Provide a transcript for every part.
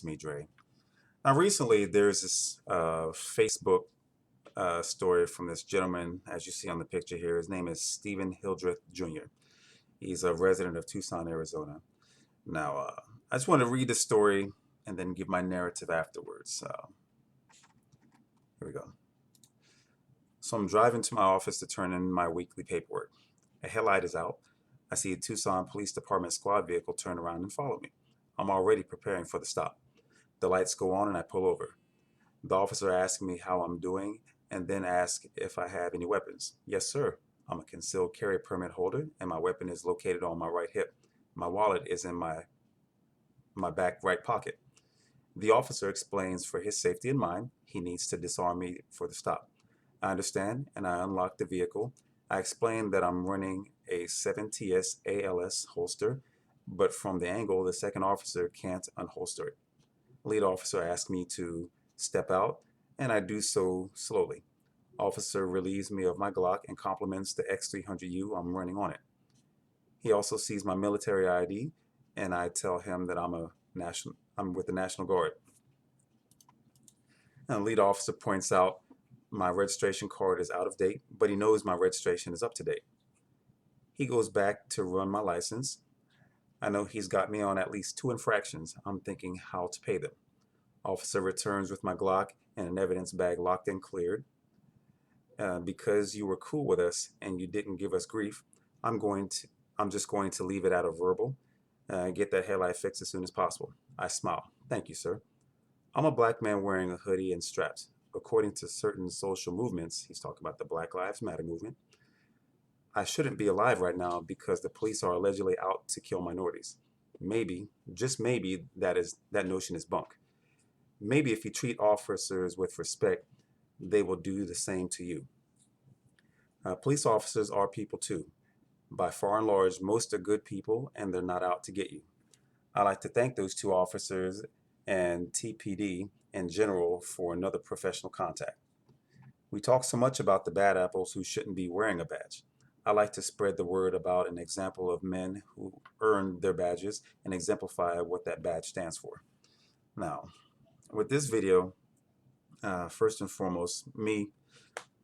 me, Dre. Now, recently, there's this Facebook story from this gentleman, as you see on the picture here. His name is Stephen Hildreth Jr. He's a resident of Tucson, Arizona. Now, I just want to read the story and then give my narrative afterwards. Here we go. So I'm driving to my office to turn in my weekly paperwork. A headlight is out. I see a Tucson Police Department squad vehicle turn around and follow me. I'm already preparing for the stop. The lights go on and I pull over. The officer asks me how I'm doing and then asks if I have any weapons. Yes, sir. I'm a concealed carry permit holder and my weapon is located on my right hip. My wallet is in my back right pocket. The officer explains for his safety and mine, he needs to disarm me for the stop. I understand and I unlock the vehicle. I explain that I'm running a 7TS ALS holster, but from the angle, the second officer can't unholster it. Lead officer asks me to step out, and I do so slowly. Officer relieves me of my Glock and compliments the X300U I'm running on it. He also sees my military ID, and I tell him that I'm with the National Guard. And the lead officer points out my registration card is out of date, but he knows my registration is up to date. He goes back to run my license. I know he's got me on at least 2 infractions. I'm thinking how to pay them. Officer returns with my Glock and an evidence bag locked and cleared. Because you were cool with us and you didn't give us grief, I'm going to I'm just going to leave it at a verbal. Get that headlight fixed as soon as possible. I smile. Thank you, sir. I'm a black man wearing a hoodie and straps. According to certain social movements, he's talking about the Black Lives Matter movement, I shouldn't be alive right now because the police are allegedly out to kill minorities. Maybe, just maybe, that notion is bunk. Maybe if you treat officers with respect, they will do the same to you. Police officers are people too. By far and large, most are good people and they're not out to get you. I'd like to thank those 2 officers and TPD in general for another professional contact. We talk so much about the bad apples who shouldn't be wearing a badge. I like to spread the word about an example of men who earned their badges and exemplify what that badge stands for. Now, with this video, first and foremost,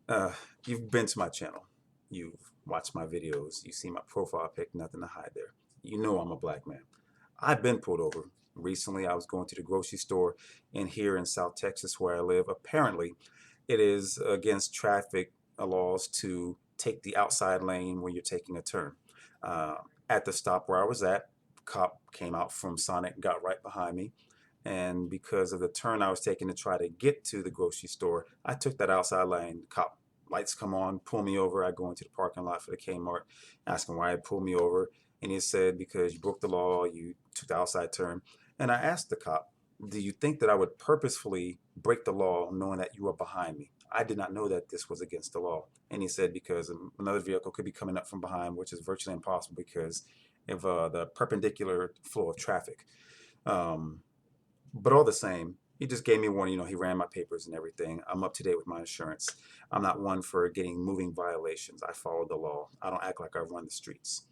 uh, you've been to my channel. You've watched my videos. You see my profile pic, nothing to hide there. You know I'm a black man. I've been pulled over. Recently, I was going to the grocery store here in South Texas where I live. Apparently, it is against traffic laws to take the outside lane when you're taking a turn. Uh, at the stop where I was at, cop came out from Sonic, got right behind me, and because of the turn I was taking to try to get to the grocery store, I took that outside lane. Cop lights come on, pull me over. I go into the parking lot for the Kmart, asking why he pulled me over, and he said because you broke the law, you took the outside turn. And I asked the cop, do you think that I would purposefully break the law knowing that you were behind me? I did not know that this was against the law. And he said because another vehicle could be coming up from behind, which is virtually impossible because of the perpendicular flow of traffic. Um, but all the same, he just gave me one. He ran my papers and everything. I'm up to date with my insurance. I'm not one for getting moving violations. I follow the law. I don't act like I run the streets.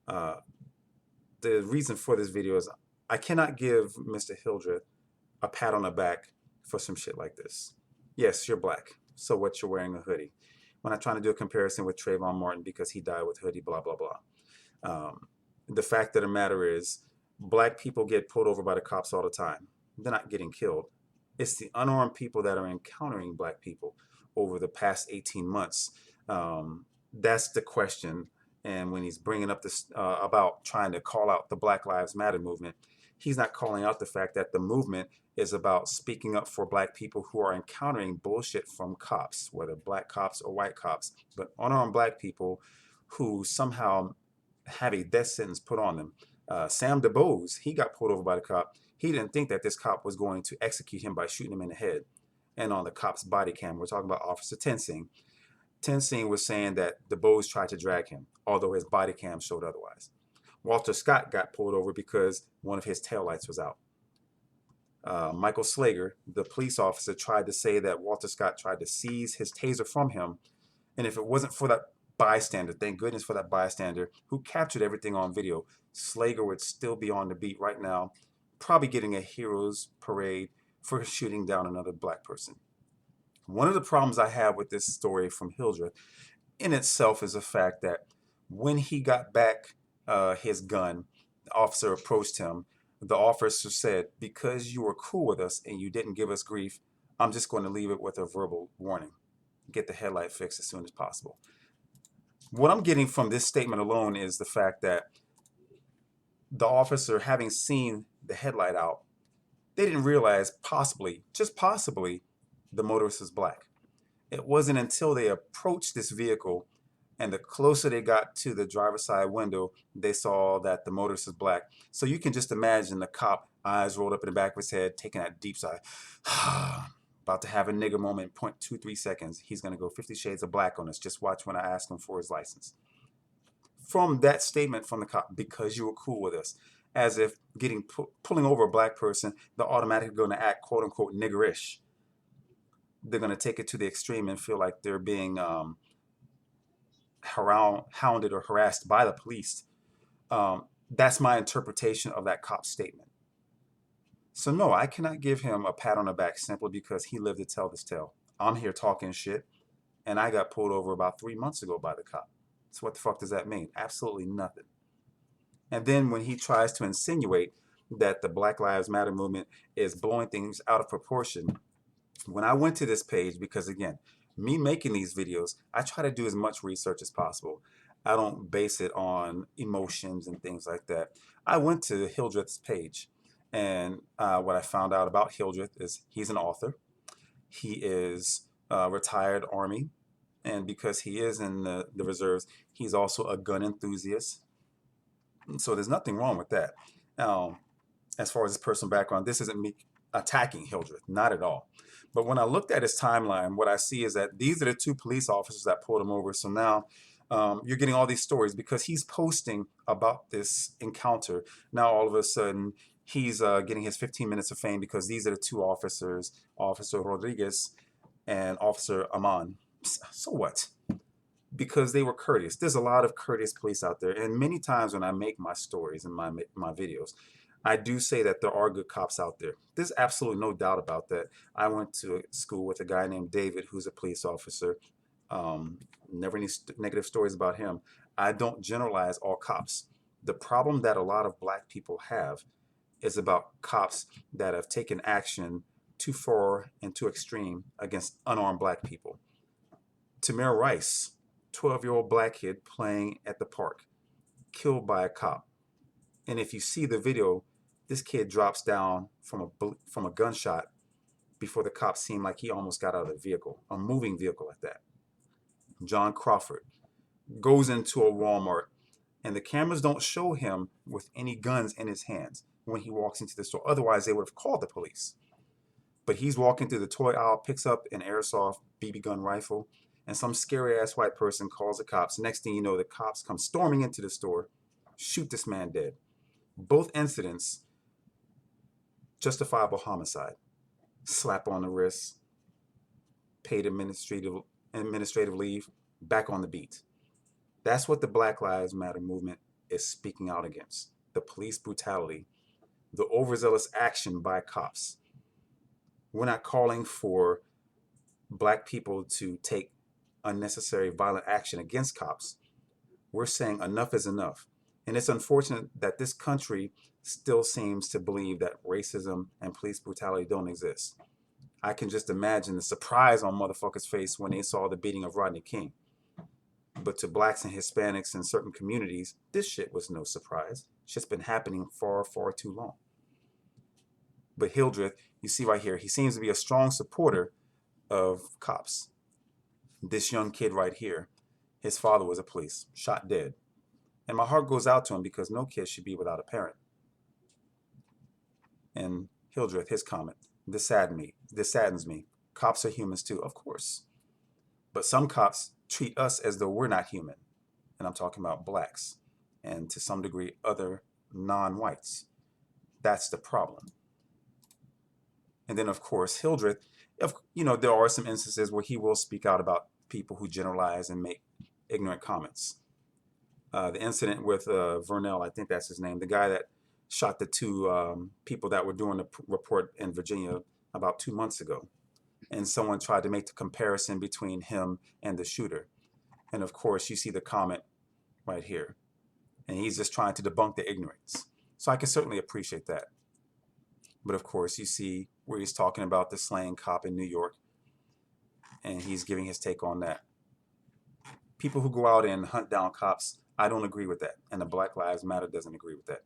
Uh, the reason for this video is I cannot give Mr. Hildreth a pat on the back for some shit like this. Yes, you're black. So what? You're wearing a hoodie. When I'm trying to do a comparison with Trayvon Martin because he died with hoodie, blah, blah, blah. The fact of the matter is, black people get pulled over by the cops all the time. They're not getting killed. It's the unarmed people that are encountering black people over the past 18 months. That's the question. And when he's bringing up this about trying to call out the Black Lives Matter movement, he's not calling out the fact that the movement is about speaking up for black people who are encountering bullshit from cops, whether black cops or white cops, but unarmed black people who somehow have a death sentence put on them. Sam DeBose, he got pulled over by the cop. He didn't think that this cop was going to execute him by shooting him in the head. And on the cop's body cam, we're talking about Officer Tensing. Tensing was saying that DeBose tried to drag him, although his body cam showed otherwise. Walter Scott got pulled over because one of his taillights was out. Michael Slager, the police officer, tried to say that Walter Scott tried to seize his taser from him. And if it wasn't for that bystander, thank goodness for that bystander who captured everything on video, Slager would still be on the beat right now probably getting a hero's parade for shooting down another black person. One of the problems I have with this story from Hildreth in itself is the fact that when he got back his gun, the officer approached him. The officer said, "Because you were cool with us and you didn't give us grief, I'm just going to leave it with a verbal warning. Get the headlight fixed as soon as possible." What I'm getting from this statement alone is the fact that the officer, having seen the headlight out, they didn't realize possibly, just possibly, the motorist was black. It wasn't until they approached this vehicle and the closer they got to the driver's side window, they saw that the motorist was black. So you can just imagine the cop, eyes rolled up in the back of his head, taking that deep sigh. About to have a nigger moment in 0.23 seconds. He's going to go 50 shades of black on us. Just watch when I ask him for his license. From that statement from the cop, "Because you were cool with us," as if pulling over a black person, they're automatically going to act quote unquote niggerish. They're going to take it to the extreme and feel like they're being hounded or harassed by the police. That's my interpretation of that cop's statement. So no, I cannot give him a pat on the back simply because he lived to tell this tale. I'm here talking shit, and I got pulled over about 3 months ago by the cop. So what the fuck does that mean? Absolutely nothing. And then when he tries to insinuate that the Black Lives Matter movement is blowing things out of proportion, when I went to this page, because again, me making these videos, I try to do as much research as possible. I don't base it on emotions and things like that. I went to Hildreth's page, and what I found out about Hildreth is he's an author. He is retired Army, and because he is in the reserves, he's also a gun enthusiast. So there's nothing wrong with that. As far as his personal background, this isn't me attacking Hildreth, not at all. But when I looked at his timeline, what I see is that these are the two police officers that pulled him over. So now you're getting all these stories because he's posting about this encounter. Now all of a sudden he's getting his 15 minutes of fame because these are the two officers, Officer Rodriguez and Officer Aman. So what? Because they were courteous. There's a lot of courteous police out there. And many times when I make my stories and my videos, I do say that there are good cops out there. There's absolutely no doubt about that. I went to school with a guy named David, who's a police officer. Never any negative stories about him. I don't generalize all cops. The problem that a lot of black people have is about cops that have taken action too far and too extreme against unarmed black people. Tamir Rice, 12-year-old black kid playing at the park, killed by a cop. And if you see the video, this kid drops down from a gunshot before the cop seemed like he almost got out of the vehicle, a moving vehicle at that. John Crawford goes into a Walmart, and the cameras don't show him with any guns in his hands when he walks into the store. Otherwise, they would have called the police. But he's walking through the toy aisle, picks up an airsoft BB gun rifle, and some scary-ass white person calls the cops. Next thing you know, the cops come storming into the store, shoot this man dead. Both incidents, justifiable homicide. Slap on the wrist, paid administrative leave, back on the beat. That's what the Black Lives Matter movement is speaking out against. The police brutality, the overzealous action by cops. We're not calling for black people to take unnecessary violent action against cops. We're saying enough is enough. And it's unfortunate that this country still seems to believe that racism and police brutality don't exist. I can just imagine the surprise on motherfuckers' face when they saw the beating of Rodney King. But to blacks and Hispanics in certain communities, this shit was no surprise. Shit's been happening far, far too long. But Hildreth, you see right here, he seems to be a strong supporter of cops. This young kid right here, his father was a police, shot dead. And my heart goes out to him because no kid should be without a parent. And Hildreth, his comment, this saddens me. Cops are humans too, of course. But some cops treat us as though we're not human. And I'm talking about blacks and to some degree other non-whites. That's the problem. And then of course, Hildreth, there are some instances where he will speak out about people who generalize and make ignorant comments. The incident with Vernell, I think that's his name, the guy that shot the two people that were doing the report in Virginia about 2 months ago. And someone tried to make the comparison between him and the shooter. And of course, you see the comment right here. And he's just trying to debunk the ignorance. So I can certainly appreciate that. But of course, you see where he's talking about the slain cop in New York, and he's giving his take on that. People who go out and hunt down cops, I don't agree with that. And the Black Lives Matter doesn't agree with that.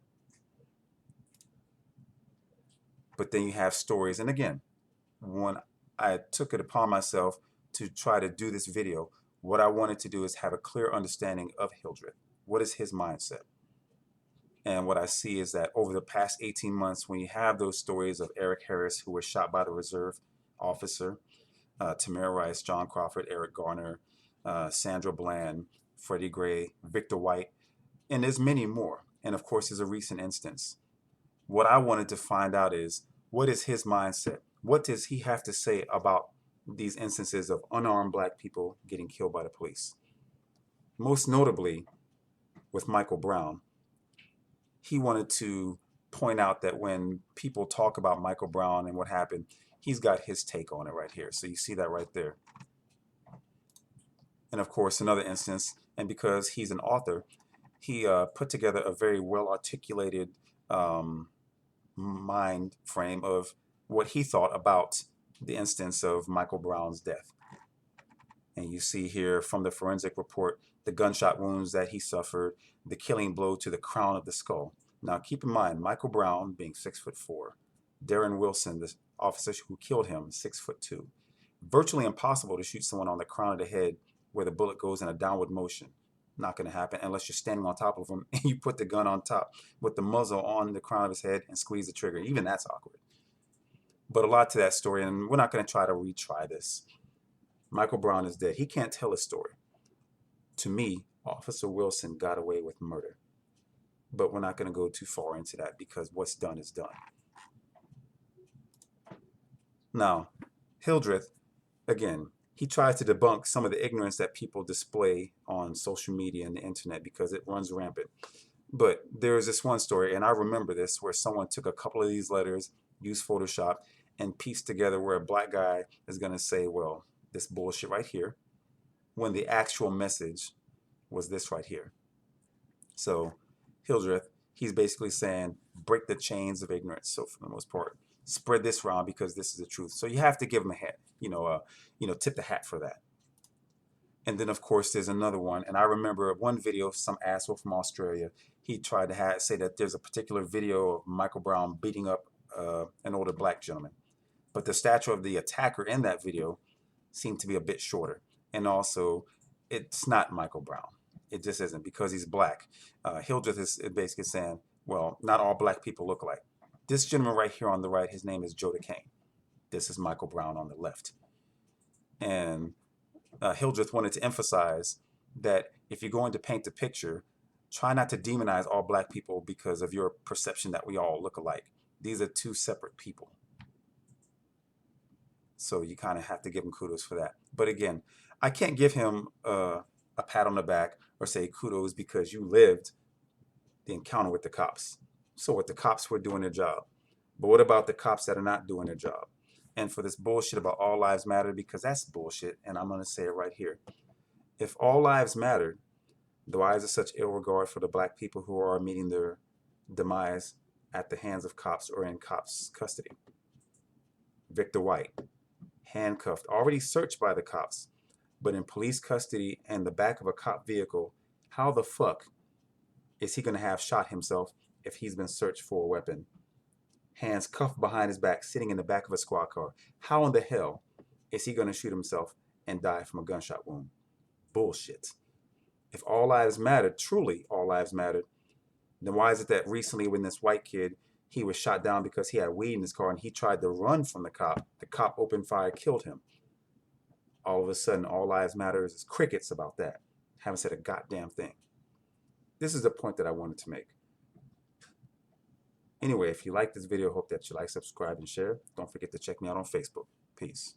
But then you have stories. And again, when I took it upon myself to try to do this video, what I wanted to do is have a clear understanding of Hildreth. What is his mindset? And what I see is that over the past 18 months, when you have those stories of Eric Harris, who was shot by the reserve officer, Tamir Rice, John Crawford, Eric Garner, Sandra Bland, Freddie Gray, Victor White, and there's many more. And of course, there's a recent instance. What I wanted to find out is, what is his mindset? What does he have to say about these instances of unarmed black people getting killed by the police? Most notably, with Michael Brown, he wanted to point out that when people talk about Michael Brown and what happened, he's got his take on it right here. So you see that right there. And of course, another instance, and because he's an author, he put together a very well-articulated mind frame of what he thought about the instance of Michael Brown's death. And you see here from the forensic report, the gunshot wounds that he suffered, the killing blow to the crown of the skull. Now keep in mind, Michael Brown being 6'4", Darren Wilson, the officer who killed him, 6'2". Virtually impossible to shoot someone on the crown of the head where the bullet goes in a downward motion. Not going to happen unless you're standing on top of him and you put the gun on top with the muzzle on the crown of his head and squeeze the trigger. Even that's awkward. But a lot to that story, and we're not going to try to retry this. Michael Brown is dead. He can't tell his story. To me, Officer Wilson got away with murder. But we're not going to go too far into that because what's done is done. Now, Hildreth, again, he tries to debunk some of the ignorance that people display on social media and the internet because it runs rampant. But there is this one story, and I remember this, where someone took a couple of these letters, used Photoshop, and pieced together where a black guy is going to say, well, this bullshit right here, when the actual message was this right here. So Hildreth, he's basically saying, break the chains of ignorance. So for the most part, spread this around because this is the truth. So you have to give him a hat, tip the hat for that. And then of course there's another one, and I remember one video, some asshole from Australia, he tried to say that there's a particular video of Michael Brown beating up an older black gentleman, but the stature of the attacker in that video seemed to be a bit shorter, and also it's not Michael Brown. It just isn't, because he's black. Hildreth is basically saying, well, not all black people look alike. This gentleman right here on the right, his name is Joe DeCane. This is Michael Brown on the left. And Hildreth wanted to emphasize that if you're going to paint the picture, try not to demonize all black people because of your perception that we all look alike. These are two separate people. So you kind of have to give him kudos for that. But again, I can't give him a pat on the back or say kudos because you lived the encounter with the cops. So what, the cops were doing their job. But what about the cops that are not doing their job? And for this bullshit about all lives matter, because that's bullshit, and I'm going to say it right here. If all lives mattered, why is there such ill regard for the black people who are meeting their demise at the hands of cops or in cops' custody? Victor White, handcuffed, already searched by the cops, but in police custody and the back of a cop vehicle. How the fuck is he going to have shot himself if he's been searched for a weapon? Hands cuffed behind his back, sitting in the back of a squad car. How in the hell is he going to shoot himself and die from a gunshot wound? Bullshit. If all lives mattered, truly all lives mattered, then why is it that recently when this white kid, he was shot down because he had weed in his car and he tried to run from the cop opened fire, killed him. All of a sudden, all lives matter is crickets about that. Haven't said a goddamn thing. This is the point that I wanted to make. Anyway, if you like this video, hope that you like, subscribe, and share. Don't forget to check me out on Facebook. Peace.